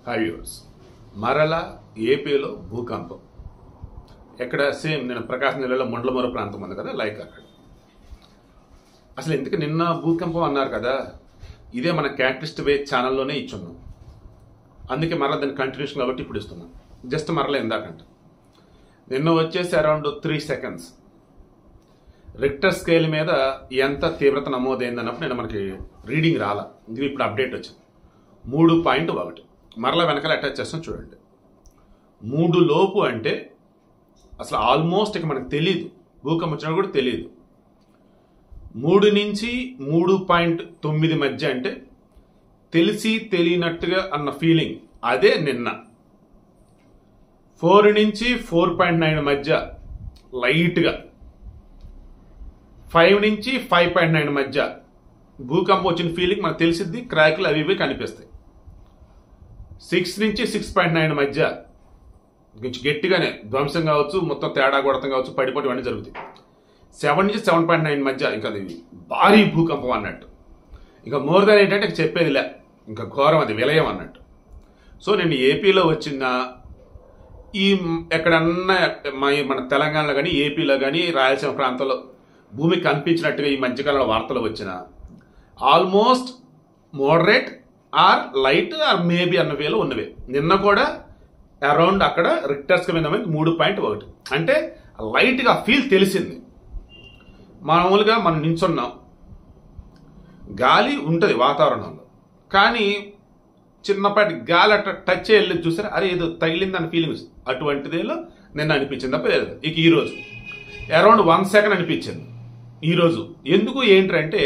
Hi viewers, మరల ఏపీలో భూకంపం. ఎక్కడ సేమ్ నేను ప్రకాశం జిల్లాలో ముండ్లమూరు ప్రాంతం ఉంది కదా, లైక్ అక్కడ అసలు ఎందుకు నిన్న భూకంపం అన్నారు కదా, ఇదే మన క్యాటలిస్ట్ వే ఛానల్లోనే ఇచ్చున్నాం. అందుకే మరలా దాన్ని కంటిన్యూషన్ కాబట్టి ఇప్పుడు ఇస్తున్నాం. జస్ట్ మరలా ఇందాకంట నిన్న వచ్చేసి అరౌండ్ 3 seconds రిక్టర్ స్కేల్ మీద ఎంత తీవ్రత నమోదైందన్నప్పుడు నేను మనకి రీడింగ్ రాలా. ఇది ఇప్పుడు అప్డేట్ వచ్చింది 3.1. మరలా వెనకాల అటాచ్ చేస్తాం చూడండి. 3 లోపు అంటే అసలు ఆల్మోస్ట్ ఇక మనకు తెలియదు, భూకంపం వచ్చినా కూడా తెలియదు. 3 నుంచి 3.9 మధ్య అంటే తెలిసి తెలియనట్టుగా అన్న ఫీలింగ్, అదే నిన్న. 4 నుంచి 4.9 మధ్య లైట్గా, 5 నుంచి 5.9 మధ్య భూకంపం వచ్చిన ఫీలింగ్ మనకు తెలిసిద్ది, క్రాక్లు అవి ఇవి కనిపిస్తాయి. 6 నుంచి 6.9 మధ్య కొంచెం గట్టిగానే ధ్వంసం కావచ్చు, మొత్తం తేడా కొడతం కావచ్చు, పడిపోవడం అన్నీ జరుగుతాయి. 7 నుంచి 7.9 మధ్య ఇంకా అది భారీ భూకంపం అన్నట్టు. ఇంకా మోర్ దాన్ ఏంటంటే చెప్పేదిలే, ఇంకా ఘోరం, అది విలయం అన్నట్టు. సో నేను ఏపీలో వచ్చిన ఈ ఎక్కడన్నా మన తెలంగాణలో కానీ ఏపీలో కానీ రాయలసీమ ప్రాంతంలో భూమి కనిపించినట్టుగా ఈ మధ్యకాలంలో వార్తలు వచ్చిన almost moderate or light or maybe అన్న వేలో ఉన్నవే. నిన్న కూడా అరౌండ్ అక్కడ రిక్టర్స్ మీద 3.1 అంటే లైట్గా ఫీల్ తెలిసింది. మామూలుగా మనం నించున్నాం, గాలి ఉంటుంది వాతావరణంలో, కానీ చిన్నపాటి గాలి అట్లా టచ్ వెళ్ళి చూసారా, అరే ఏదో తగిలిందని ఫీలింగ్, అటువంటిదేలో నిన్న అనిపించింది తప్ప లేదు. ఇక ఈరోజు అరౌండ్ 1 second అనిపించింది ఈరోజు. ఎందుకు ఏంటంటే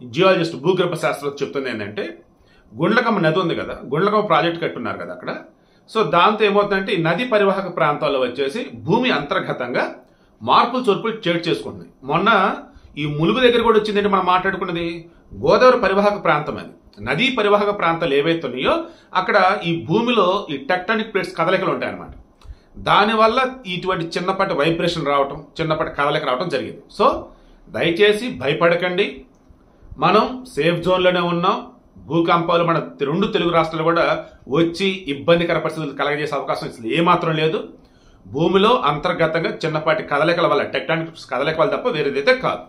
జియాలజిస్ట్ భూగర్భ శాస్త్రం చెప్తుంది ఏంటంటే, గుండ్లకమ్మ నది ఉంది కదా, గుండ్లకమ్మ ప్రాజెక్ట్ కట్టున్నారు కదా అక్కడ. సో దాంతో ఏమవుతుందంటే ఈ నది పరివాహక ప్రాంతాల్లో వచ్చేసి భూమి అంతర్గతంగా మార్పులు చొరుపులు చేటు చేసుకుంటుంది. మొన్న ఈ ములుగు దగ్గర కూడా వచ్చిందంటే మనం మాట్లాడుకున్నది గోదావరి పరివాహక ప్రాంతం. అది నదీ పరివాహక ప్రాంతాలు ఏవైతే ఉన్నాయో అక్కడ ఈ భూమిలో ఈ టెక్టానిక్ ప్లేట్స్ కదలికలు ఉంటాయన్నమాట. దానివల్ల ఇటువంటి చిన్నపాటి వైబ్రేషన్ రావటం, చిన్నపాటి కదలిక రావటం జరిగింది. సో దయచేసి భయపడకండి, మనం సేఫ్ జోన్లోనే ఉన్నాం. భూకంపాలు మన 2 తెలుగు రాష్ట్రాలు కూడా వచ్చి ఇబ్బందికర పరిస్థితులు కలగజేసే అవకాశం ఏమాత్రం లేదు. భూమిలో అంతర్గతంగా చిన్నపాటి కదలికల వల్ల, టెక్టానిక్ కదలిక వల్ల తప్ప వేరేదైతే కాదు.